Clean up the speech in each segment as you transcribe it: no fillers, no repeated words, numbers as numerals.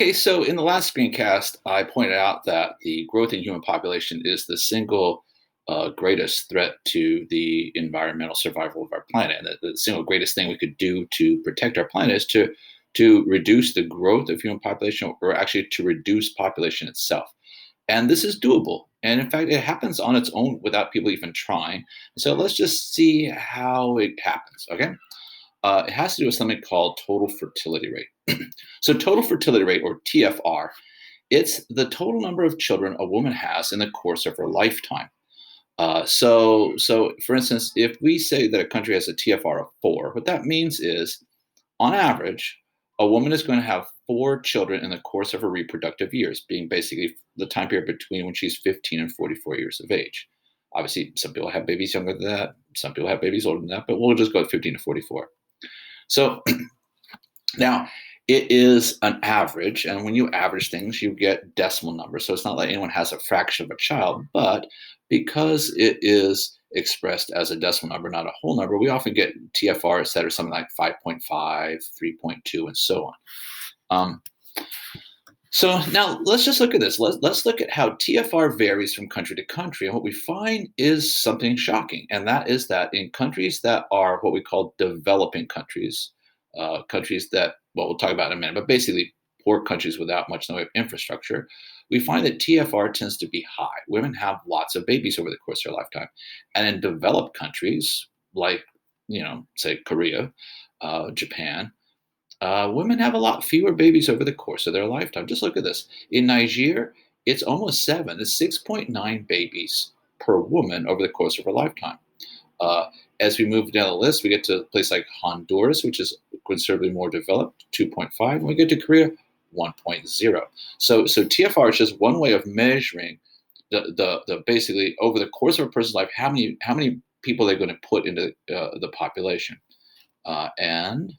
Okay, so in the last screencast, I pointed out that the growth in human population is the single greatest threat to the environmental survival of our planet. And the single greatest thing we could do to protect our planet is to reduce the growth of human population, or actually to reduce population itself. And this is doable. And in fact, it happens on its own without people even trying. So let's just see how it happens. Okay. It has to do with something called total fertility rate. So, total fertility rate, or TFR, it's the total number of children a woman has in the course of her lifetime. So for instance, if we say that a country has a TFR of 4, what that means is, on average, a woman is going to have 4 children in the course of her reproductive years, being basically the time period between when she's 15 and 44 years of age. Obviously, some people have babies younger than that, some people have babies older than that, but we'll just go with 15 to 44. So now, it is an average, and when you average things, you get decimal numbers. So it's not like anyone has a fraction of a child, but because it is expressed as a decimal number, not a whole number, we often get TFRs that are something like 5.5, 3.2, and so on. Um, so now let's just look at this. Let's look at how TFR varies from country to country. And what we find is something shocking. And that is that in countries that are what we call developing countries, countries that, well, we'll talk about in a minute, but basically poor countries without much in the way of infrastructure, we find that TFR tends to be high. Women have lots of babies over the course of their lifetime. And in developed countries, like, say Korea, Japan, women have a lot fewer babies over the course of their lifetime. Just look at this. In Nigeria, it's almost 7. It's 6.9 babies per woman over the course of her lifetime. Uh, as we move down the list, we get to a place like Honduras, which is considerably more developed, 2.5. And we get to Korea, 1.0. So TFR is just one way of measuring the basically over the course of a person's life, how many people they're going to put into the population. And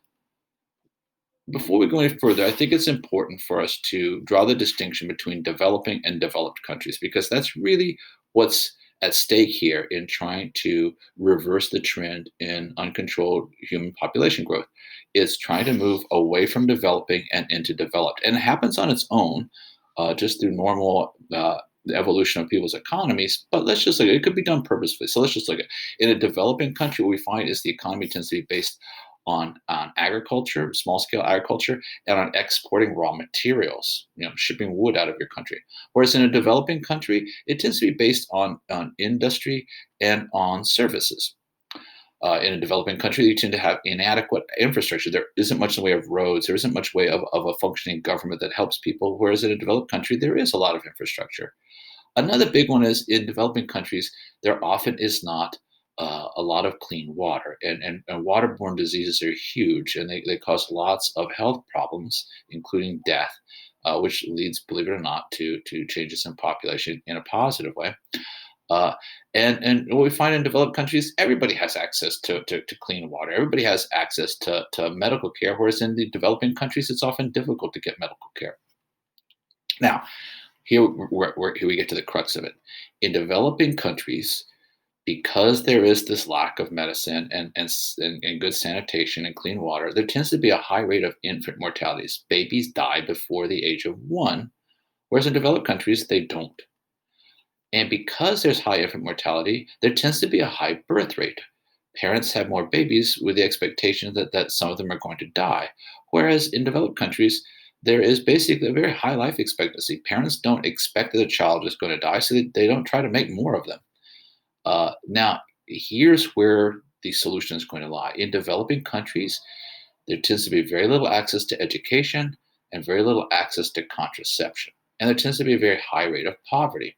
before we go any further, I think it's important for us to draw the distinction between developing and developed countries, because that's really what's at stake here in trying to reverse the trend in uncontrolled human population growth. It's trying to move away from developing and into developed. And it happens on its own, just through normal the evolution of people's economies. But let's just look at it. It could be done purposefully. So let's just look at in a developing country, what we find is the economy tends to be based on agriculture, small scale agriculture, and on exporting raw materials, shipping wood out of your country. Whereas in a developing country, it tends to be based on industry and on services. In a developing country, you tend to have inadequate infrastructure. There isn't much in the way of roads. There isn't much way of a functioning government that helps people. Whereas in a developed country, there is a lot of infrastructure. Another big one is in developing countries, there often is not a lot of clean water, and waterborne diseases are huge, and they cause lots of health problems, including death, which leads, believe it or not, to changes in population in a positive way. Uh, and what we find in developed countries, everybody has access to clean water. Everybody has access to medical care, whereas in the developing countries, it's often difficult to get medical care. Now, here we get to the crux of it. In developing countries, because there is this lack of medicine and good sanitation and clean water, there tends to be a high rate of infant mortalities. Babies die before the age of 1, whereas in developed countries, they don't. And because there's high infant mortality, there tends to be a high birth rate. Parents have more babies with the expectation that some of them are going to die. Whereas in developed countries, there is basically a very high life expectancy. Parents don't expect that a child is going to die, so they don't try to make more of them. Now, here's where the solution is going to lie. In developing countries, there tends to be very little access to education and very little access to contraception. And there tends to be a very high rate of poverty.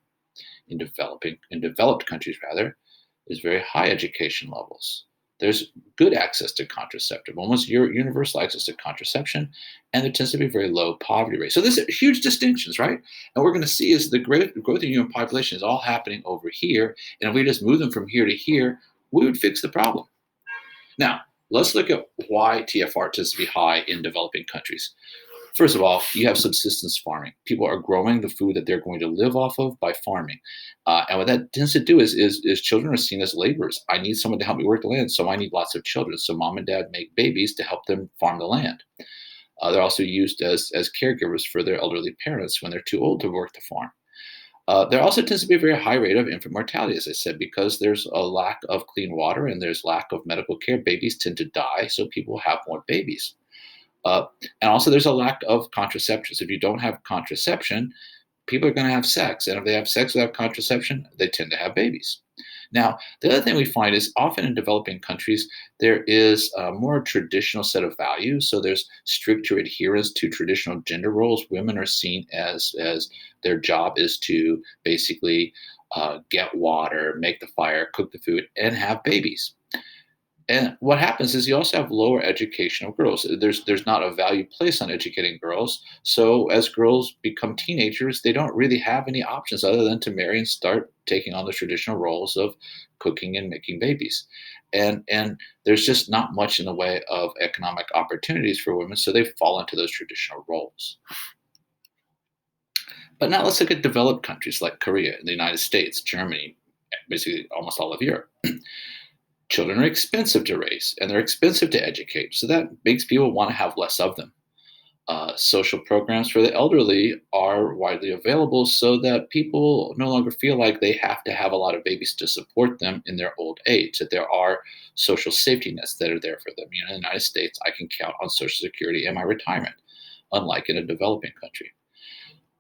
In developed countries, rather, there's very high education levels. There's good access to contraceptive, almost universal access to contraception, and there tends to be very low poverty rate. So there's huge distinctions, right? And we're going to see is the great growth in human population is all happening over here, and if we just move them from here to here, we would fix the problem. Now, let's look at why TFR tends to be high in developing countries. First of all, you have subsistence farming. People are growing the food that they're going to live off of by farming. And what that tends to do is children are seen as laborers. I need someone to help me work the land, so I need lots of children. So mom and dad make babies to help them farm the land. They're also used as caregivers for their elderly parents when they're too old to work the farm. There also tends to be a very high rate of infant mortality, as I said, because there's a lack of clean water and there's lack of medical care. Babies tend to die, so people have more babies. Uh, and also, there's a lack of contraceptions. If you don't have contraception, people are going to have sex. And if they have sex without contraception, they tend to have babies. Now, the other thing we find is often in developing countries, there is a more traditional set of values. So there's stricter adherence to traditional gender roles. Women are seen as their job is to basically get water, make the fire, cook the food, and have babies. And what happens is you also have lower education of girls. There's not a value placed on educating girls. So as girls become teenagers, they don't really have any options other than to marry and start taking on the traditional roles of cooking and making babies. And there's just not much in the way of economic opportunities for women, so they fall into those traditional roles. But now let's look at developed countries like Korea, the United States, Germany, basically almost all of Europe. Children are expensive to raise and they're expensive to educate. So that makes people want to have less of them. Social programs for the elderly are widely available so that people no longer feel like they have to have a lot of babies to support them in their old age, that there are social safety nets that are there for them. In the United States, I can count on Social Security and my retirement, unlike in a developing country.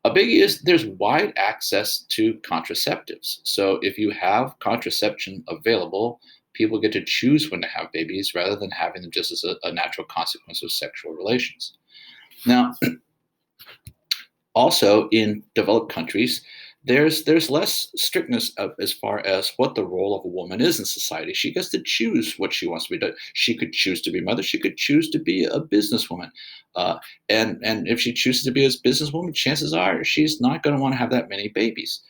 A biggie is there's wide access to contraceptives. So if you have contraception available, people get to choose when to have babies rather than having them just as a natural consequence of sexual relations. Now, also in developed countries, there's less strictness as far as what the role of a woman is in society. She gets to choose what she wants to be done. She could choose to be a mother. She could choose to be a businesswoman. Uh, and if she chooses to be a businesswoman, chances are she's not going to want to have that many babies.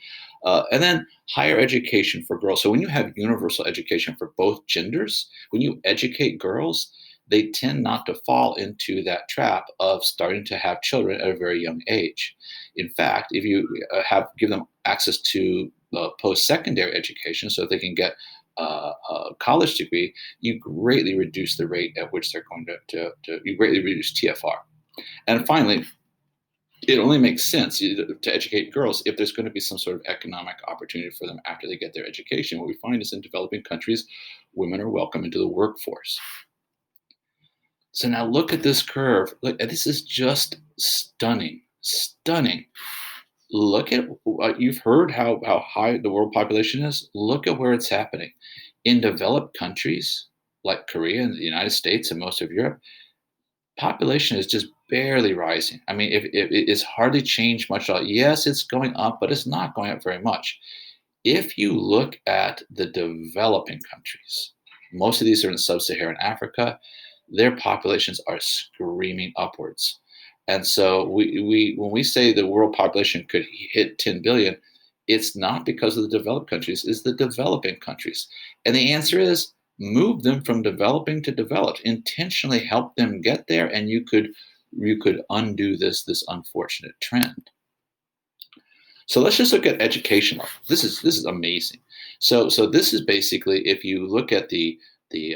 And then higher education for girls. So when you have universal education for both genders, when you educate girls, they tend not to fall into that trap of starting to have children at a very young age. In fact, if you give them access to post-secondary education, so they can get a college degree, you greatly reduce the rate at which they're going to you greatly reduce TFR. And finally, it only makes sense to educate girls if there's going to be some sort of economic opportunity for them after they get their education. What we find is in developing countries, women are welcome into the workforce. So now look at this curve. Look, this is just stunning, stunning. Look at you've heard how high the world population is. Look at where it's happening. In developed countries like Korea and the United States and most of Europe, population is just barely rising. I mean, if it's hardly changed much at all. Yes, it's going up, but it's not going up very much. If you look at the developing countries, most of these are in sub-Saharan Africa, their populations are screaming upwards. And so we when we say the world population could hit 10 billion, it's not because of the developed countries, it's the developing countries. And the answer is move them from developing to developed. Intentionally help them get there, and you could undo this unfortunate trend. So let's just look at education level. This is amazing. So this is basically if you look at the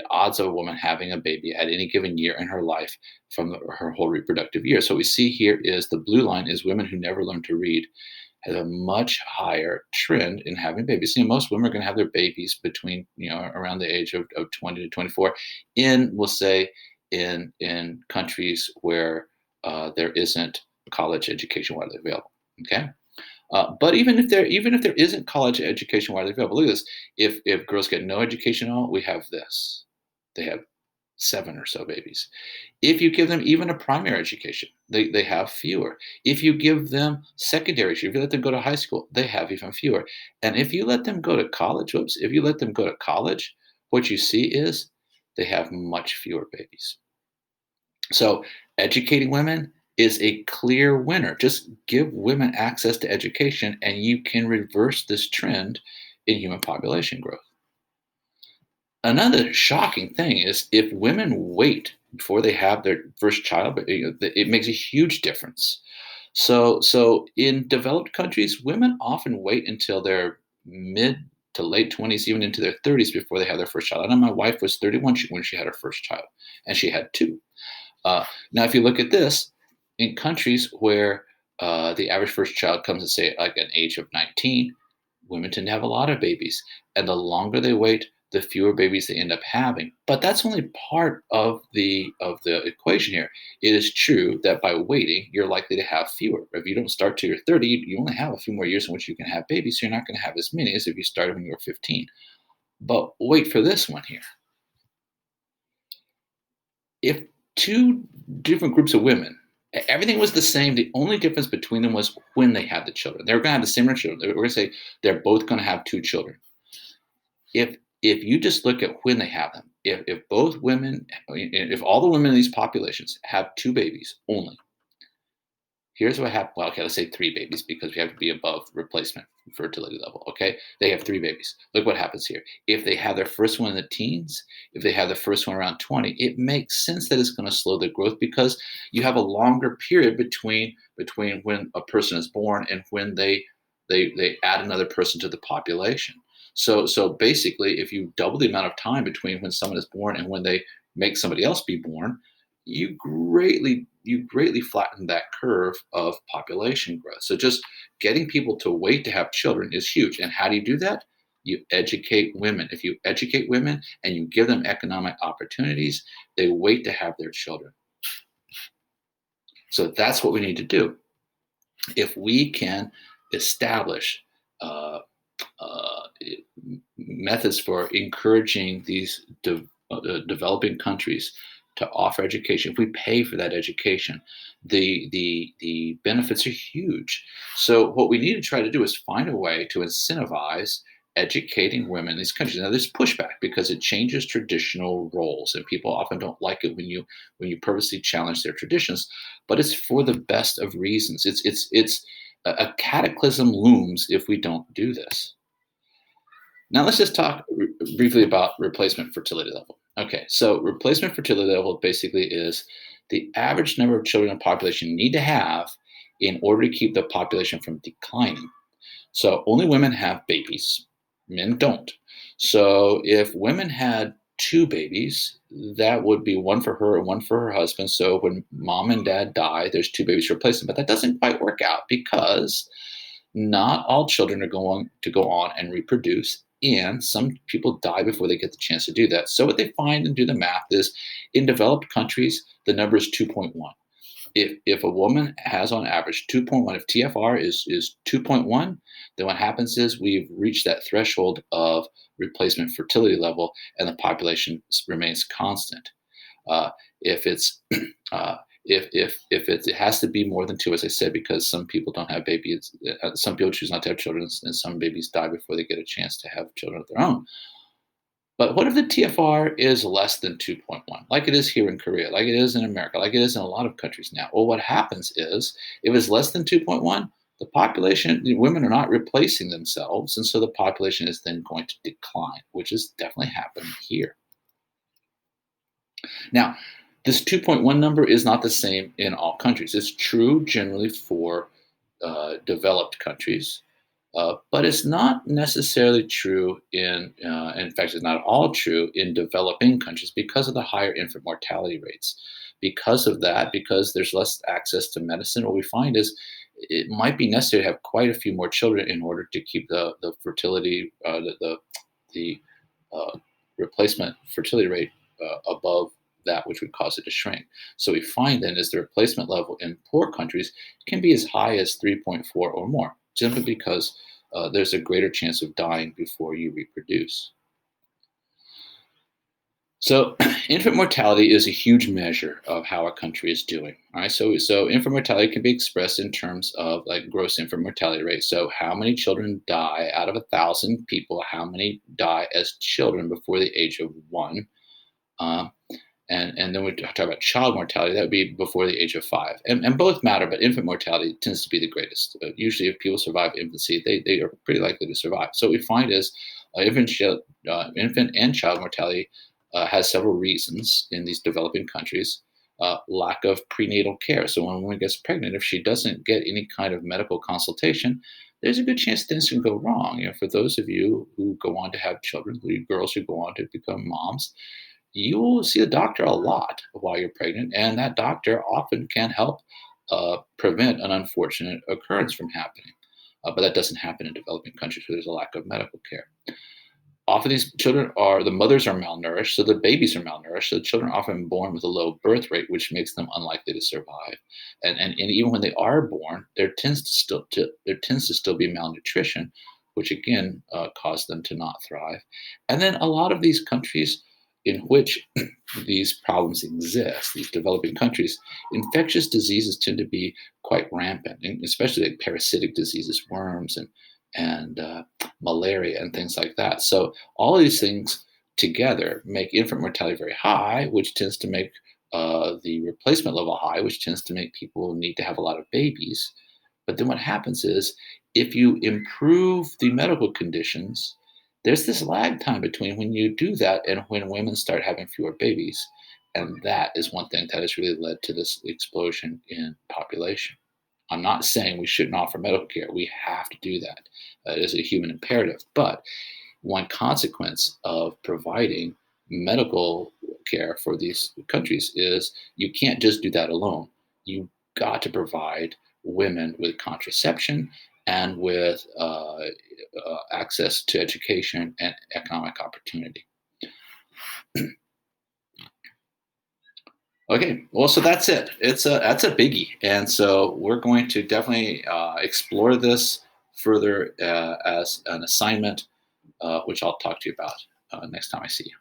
odds of a woman having a baby at any given year in her life from her whole reproductive year. So what we see here is the blue line is women who never learn to read has a much higher trend in having babies. Most women are going to have their babies between around the age of 20 to 24 in we'll say in countries where there isn't college education widely available. Okay. But even if there isn't college education widely available, look at this. If girls get no education at all, we have this. They have 7 or so babies. If you give them even a primary education, they have fewer. If you give them secondary, if you let them go to high school, they have even fewer. And if you let them go to college, if you let them go to college, what you see is they have much fewer babies. So educating women is a clear winner. Just give women access to education and you can reverse this trend in human population growth. Another shocking thing is if women wait before they have their first child, but it makes a huge difference. So in developed countries, women often wait until their mid to late 20s, even into their 30s before they have their first child. I know my wife was 31 when she had her first child, and she had two. Now, if you look at this, In countries where the average first child comes at, say, like an age of 19, women tend to have a lot of babies. And the longer they wait, the fewer babies they end up having. But that's only part of the equation here. It is true that by waiting, you're likely to have fewer. If you don't start till you're 30, you only have a few more years in which you can have babies. So you're not going to have as many as if you started when you were 15. But wait for this one here. If two different groups of women, everything was the same. The only difference between them was when they had the children. They were going to have the same children. We're going to say they're both going to have two children. If you just look at when they have them, if both women, if all the women in these populations have two babies only, here's what happened. Well, okay, let's say three babies because we have to be above replacement fertility level. Okay, they have three babies. Look what happens here. If they have their first one in the teens, if they have the first one around 20, it makes sense that it's going to slow the growth because you have a longer period between when a person is born and when they add another person to the population. So basically, if you double the amount of time between when someone is born and when they make somebody else be born, you greatly flatten that curve of population growth. So just getting people to wait to have children is huge. And how do you do that? You educate women. If you educate women and you give them economic opportunities, they wait to have their children. So that's what we need to do. If we can establish uh, uh, methods for encouraging these developing countries to offer education. If we pay for that education, the benefits are huge. So what we need to try to do is find a way to incentivize educating women in these countries. Now there's pushback because it changes traditional roles, and people often don't like it when you purposely challenge their traditions. But it's for the best of reasons. It's a cataclysm looms if we don't do this. Now let's just talk briefly about replacement fertility level. Okay, so replacement fertility level basically is the average number of children a population need to have in order to keep the population from declining. So only women have babies, men don't. So if women had two babies, that would be one for her and one for her husband. So when mom and dad die, there's two babies to replace them. But that doesn't quite work out because not all children are going to go on and reproduce, and some people die before they get the chance to do that. So what they find and do the math is in developed countries, the number is 2.1. If a woman has on average 2.1, if TFR is 2.1, then what happens is we've reached that threshold of replacement fertility level and the population remains constant. Uh, if it's uh, if it has to be more than two, as I said, because some people don't have babies, some people choose not to have children, and some babies die before they get a chance to have children of their own. But what if the TFR is less than 2.1, like it is here in Korea, like it is in America, like it is in a lot of countries now? Well, what happens is if it's less than 2.1, the population, the women are not replacing themselves, and so the population is then going to decline, which is definitely happening here. Now, this 2.1 number is not the same in all countries. It's true generally for developed countries, but it's not necessarily true in fact, it's not all true in developing countries because of the higher infant mortality rates. Because of that, because there's less access to medicine, what we find is it might be necessary to have quite a few more children in order to keep the fertility, the uh, replacement fertility rate above that which would cause it to shrink. So we find then is the replacement level in poor countries can be as high as 3.4 or more, simply because there's a greater chance of dying before you reproduce. So, infant mortality is a huge measure of how a country is doing. All right, so infant mortality can be expressed in terms of like gross infant mortality rate. So, how many children die out of 1,000 people? How many die as children before the age of one? Um, and then we talk about child mortality. That would be before the age of 5, and both matter, but infant mortality tends to be the greatest. Usually, if people survive infancy, they are pretty likely to survive. So, what we find is infant and child mortality has several reasons in these developing countries. Lack of prenatal care. So when a woman gets pregnant, if she doesn't get any kind of medical consultation, there's a good chance things can go wrong. For those of you who go on to have children, the girls who go on to become moms, you will see a doctor a lot while you're pregnant, and that doctor often can help prevent an unfortunate occurrence from happening. But that doesn't happen in developing countries where there's a lack of medical care. Often these children are the mothers are malnourished, so the babies are malnourished. So the children are often born with a low birth rate, which makes them unlikely to survive. And even when they are born, there tends to still be malnutrition, which again cause them to not thrive. And then a lot of these countries in which these problems exist, these developing countries, infectious diseases tend to be quite rampant, and especially like parasitic diseases, worms and malaria and things like that. So all of these things together make infant mortality very high, which tends to make the replacement level high, which tends to make people need to have a lot of babies. But then what happens is if you improve the medical conditions, there's this lag time between when you do that and when women start having fewer babies. And that is one thing that has really led to this explosion in population. I'm not saying we shouldn't offer medical care. We have to do that. It is a human imperative. But one consequence of providing medical care for these countries is you can't just do that alone. You got to provide women with contraception and with access to education and economic opportunity. Okay, well, so that's it. That's a biggie, and so we're going to definitely explore this further as an assignment, which I'll talk to you about next time I see you.